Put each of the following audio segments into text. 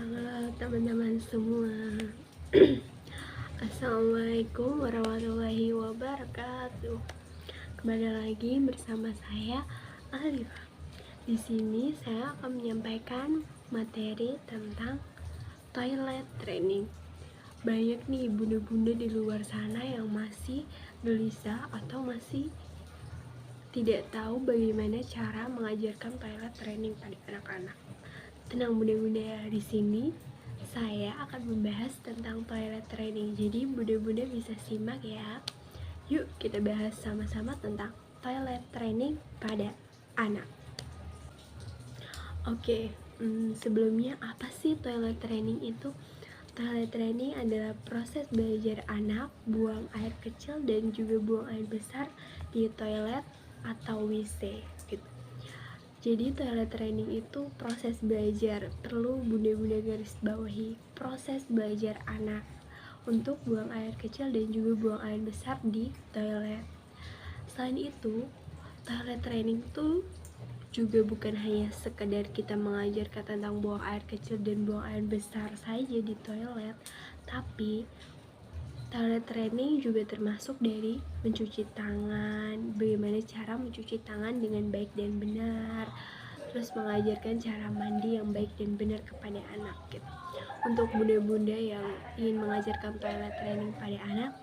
Halo teman-teman semua. Assalamualaikum warahmatullahi wabarakatuh. Kembali lagi bersama saya Alif. Di sini saya akan menyampaikan materi tentang toilet training. Banyak nih bunda-bunda di luar sana yang masih gelisah atau masih tidak tahu bagaimana cara mengajarkan toilet training pada anak-anak. Tenang bunda-bunda, di sini saya akan membahas tentang toilet training. Jadi bunda-bunda bisa simak ya. Yuk kita bahas sama-sama tentang toilet training pada anak. Oke, sebelumnya apa sih toilet training itu? Toilet training adalah proses belajar anak buang air kecil dan juga buang air besar di toilet atau WC gitu. Jadi toilet training itu proses belajar, perlu bunda-bunda garis bawahi, proses belajar anak untuk buang air kecil dan juga buang air besar di toilet. Selain itu, toilet training itu juga bukan hanya sekedar kita mengajarkan tentang buang air kecil dan buang air besar saja di toilet, tapi toilet training juga termasuk dari mencuci tangan, bagaimana cara mencuci tangan dengan baik dan benar, terus mengajarkan cara mandi yang baik dan benar kepada anak gitu. Untuk bunda-bunda yang ingin mengajarkan toilet training pada anak,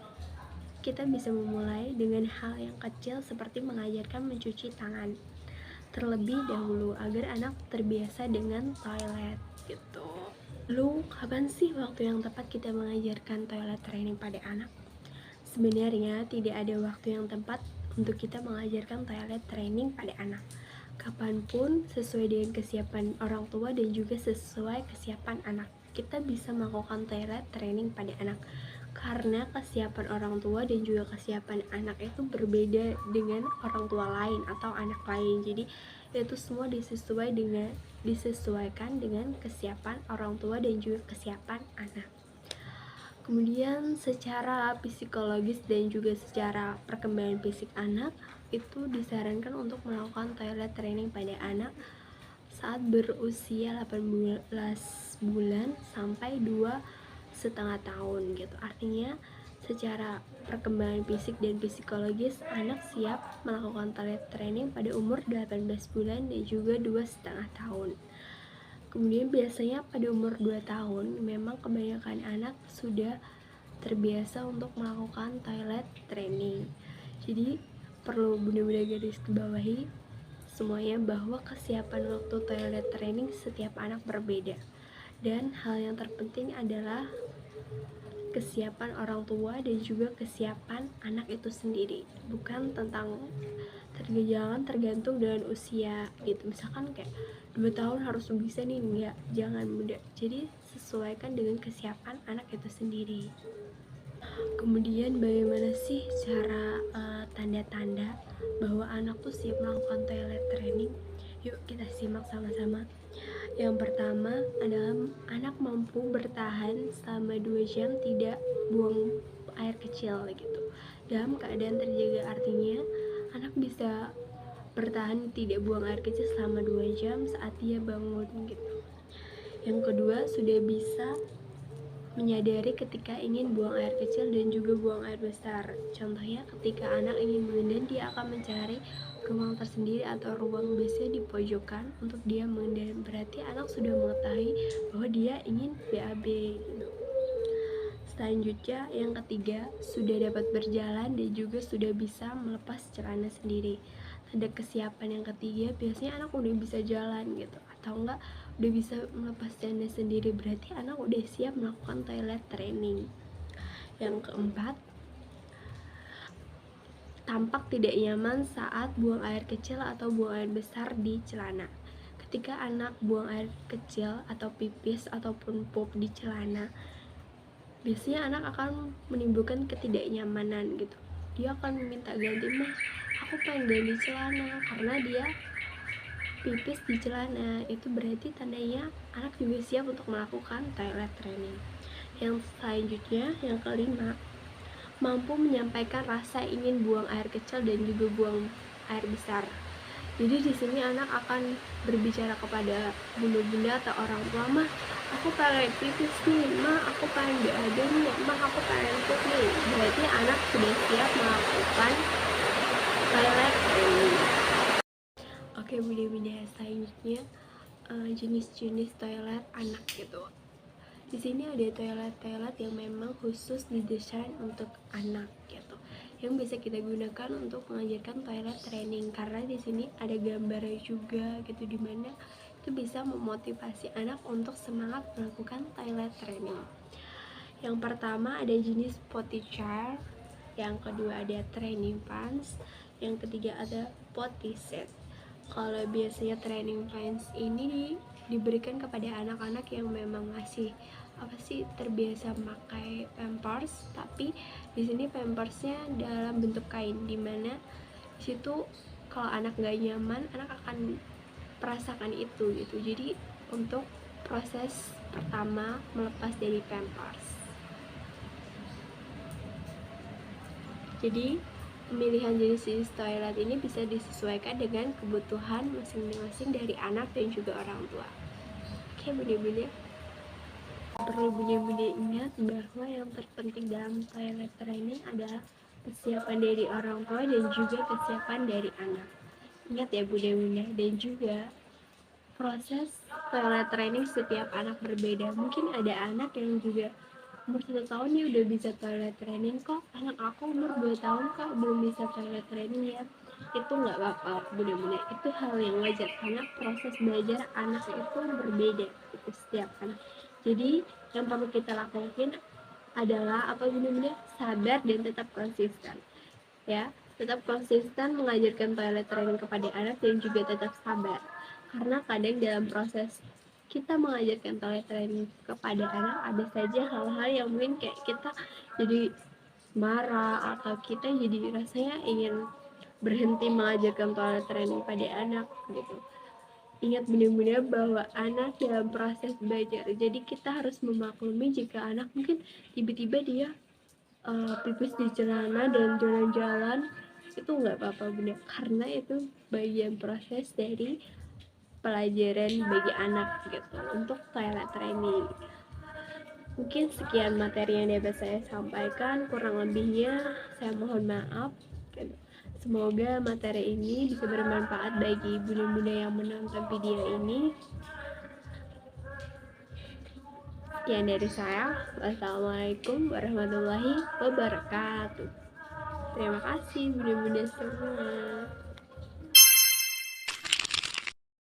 kita bisa memulai dengan hal yang kecil seperti mengajarkan mencuci tangan terlebih dahulu agar anak terbiasa dengan toilet gitu. Lalu kapan sih waktu yang tepat kita mengajarkan toilet training pada anak? Sebenarnya tidak ada waktu yang tepat untuk kita mengajarkan toilet training pada anak. Kapanpun sesuai dengan kesiapan orang tua dan juga sesuai kesiapan anak, kita bisa melakukan toilet training pada anak. Karena kesiapan orang tua dan juga kesiapan anak itu berbeda dengan orang tua lain atau anak lain. Jadi itu semua disesuaikan dengan kesiapan orang tua dan juga kesiapan anak. Kemudian secara psikologis dan juga secara perkembangan fisik anak itu disarankan untuk melakukan toilet training pada anak saat berusia 18 bulan sampai 2,5 tahun gitu. Artinya secara perkembangan fisik dan psikologis anak siap melakukan toilet training pada umur 18 bulan dan juga 2,5 tahun. Kemudian biasanya pada umur 2 tahun memang kebanyakan anak sudah terbiasa untuk melakukan toilet training. Jadi perlu bunda-bunda garis bawahi semuanya bahwa kesiapan waktu toilet training setiap anak berbeda. Dan hal yang terpenting adalah kesiapan orang tua dan juga kesiapan anak itu sendiri, bukan tentang tergantung dengan usia gitu. Misalkan kayak 2 tahun harus bisa nih, enggak, jangan muda. Jadi sesuaikan dengan kesiapan anak itu sendiri. Kemudian bagaimana sih cara tanda-tanda bahwa anak tuh siap melakukan toilet training? Yuk kita simak sama-sama. Yang pertama adalah anak mampu bertahan selama 2 jam tidak buang air kecil gitu dalam keadaan terjaga. Artinya anak bisa bertahan tidak buang air kecil selama 2 jam saat dia bangun gitu. Yang kedua, sudah bisa menyadari ketika ingin buang air kecil dan juga buang air besar. Contohnya ketika anak ingin mengendam, dia akan mencari ruang tersendiri atau ruang biasanya di pojokan untuk dia mengendam. Berarti anak sudah mengetahui bahwa dia ingin BAB gitu. Selanjutnya yang ketiga, sudah dapat berjalan dan juga sudah bisa melepas celana sendiri. Tanda kesiapan yang ketiga biasanya anak udah bisa jalan gitu, atau enggak udah bisa melepas celana sendiri, berarti anak udah siap melakukan toilet training. Yang keempat, tampak tidak nyaman saat buang air kecil atau buang air besar di celana. Ketika anak buang air kecil atau pipis ataupun pup di celana, biasanya anak akan menimbulkan ketidaknyamanan gitu. Dia akan meminta ganti, mah aku pengen ganti celana, karena dia pipis di celana. Itu berarti tandanya anak juga siap untuk melakukan toilet training. Yang selanjutnya, yang kelima, mampu menyampaikan rasa ingin buang air kecil dan juga buang air besar. Jadi di sini anak akan berbicara kepada bunda-bunda atau orang tua, mah aku pengen pipis nih ma, aku pengen BAB nih ma, aku pengen pup nih, berarti anak sudah siap melakukan toilet training. Oke bunda-bunda, selanjutnya jenis-jenis toilet anak gitu. Di sini ada toilet-toilet yang memang khusus didesain untuk anak gitu, yang bisa kita gunakan untuk mengajarkan toilet training, karena di sini ada gambarnya juga gitu, dimana itu bisa memotivasi anak untuk semangat melakukan toilet training. Yang pertama ada jenis potty chair, yang kedua ada training pants, yang ketiga ada potty set. Kalau biasanya training pants ini diberikan kepada anak-anak yang memang masih terbiasa memakai pampers, tapi di sini pampersnya dalam bentuk kain, dimana di situ kalau anak nggak nyaman, anak akan merasakan itu gitu. Jadi untuk proses pertama melepas dari pampers, jadi pemilihan jenis toilet ini bisa disesuaikan dengan kebutuhan masing-masing dari anak dan juga orang tua. Oke bunda-bunda, perlu bunda-bunda ingat bahwa yang terpenting dalam toilet training adalah kesiapan dari orang tua dan juga kesiapan dari anak. Ingat ya bunda-bunda, dan juga proses toilet training setiap anak berbeda. Mungkin ada anak yang juga umur 1 tahun nih udah bisa toilet training, kok anak aku umur 2 tahun kok belum bisa toilet training ya. Itu nggak apa-apa bener-bener, itu hal yang wajar karena proses belajar anak itu berbeda itu setiap anak. Jadi yang perlu kita lakukan adalah bener-bener sabar dan tetap konsisten ya, tetap konsisten mengajarkan toilet training kepada anak dan juga tetap sabar, karena kadang dalam proses kita mengajarkan toilet training kepada anak ada saja hal-hal yang mungkin kayak kita jadi marah atau kita jadi rasanya ingin berhenti mengajarkan toilet training pada anak gitu. Ingat benar-benar bahwa anak dalam proses belajar, jadi kita harus memaklumi jika anak mungkin tiba-tiba dia pipis di celana dan jalan-jalan, itu nggak apa-apa bunda, karena itu bagian proses dari pelajaran bagi anak gitu untuk toilet training. Mungkin sekian materi yang dapat saya sampaikan, kurang lebihnya saya mohon maaf gitu. Semoga materi ini bisa bermanfaat bagi bunda-bunda yang menonton video ini. Sekian dari saya. Wassalamualaikum warahmatullahi wabarakatuh. Terima kasih bunda-bunda semua.